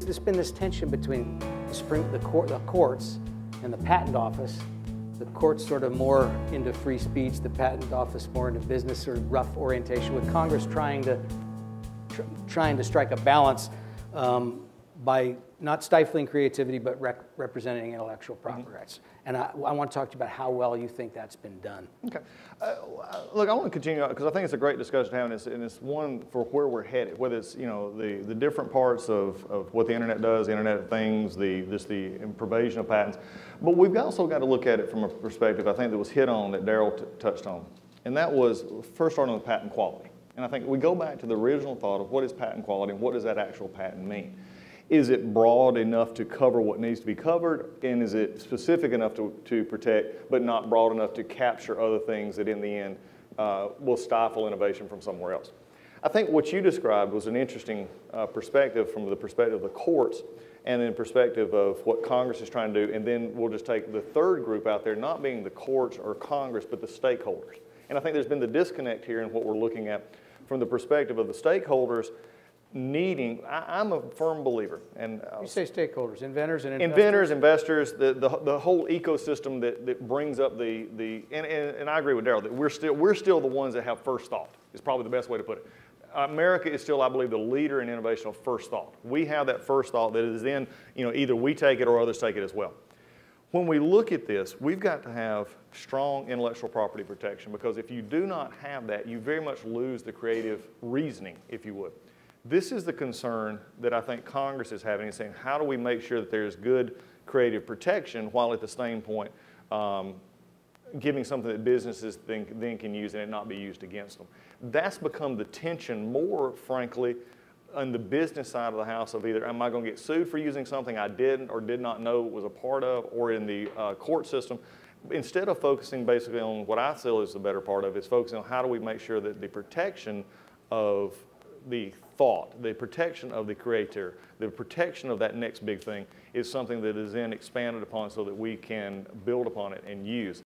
there's been this tension between the courts and the patent office. The court's sort of more into free speech, the patent office more into business, sort of rough orientation, with Congress trying to strike a balance by not stifling creativity, but representing intellectual property rights. And I want to talk to you about how well you think that's been done. Okay. Look, I want to continue, because I think it's a great discussion to have, and it's one for where we're headed, whether it's, the different parts of what the internet does, the Internet of Things, just the provision of patents. But we've also got to look at it from a perspective, I think, that was hit on, that Daryl touched on. And that was, first starting with patent quality. And I think we go back to the original thought of what is patent quality and what does that actual patent mean? Is it broad enough to cover what needs to be covered, and is it specific enough to protect, but not broad enough to capture other things that in the end will stifle innovation from somewhere else? I think what you described was an interesting perspective from the perspective of the courts and in perspective of what Congress is trying to do, and then we'll just take the third group out there, not being the courts or Congress, but the stakeholders. And I think there's been the disconnect here in what we're looking at from the perspective of the stakeholders needing, I'm a firm believer. And you say stakeholders, inventors and investors? Inventors, investors, the whole ecosystem that brings up and I agree with Daryl that we're still the ones that have first thought, is probably the best way to put it. America is still, I believe, the leader in innovation of first thought. We have that first thought that is then, either we take it or others take it as well. When we look at this, we've got to have strong intellectual property protection, because if you do not have that, you very much lose the creative reasoning, if you would. This is the concern that I think Congress is having, is saying, how do we make sure that there's good creative protection while at the same point giving something that businesses then can use and it not be used against them? That's become the tension more, frankly, on the business side of the house of either am I going to get sued for using something I didn't or did not know was a part of, or in the court system. Instead of focusing basically on what I feel is the better part of it, is focusing on how do we make sure that the protection of the thought, the protection of the creator, the protection of that next big thing is something that is then expanded upon so that we can build upon it and use.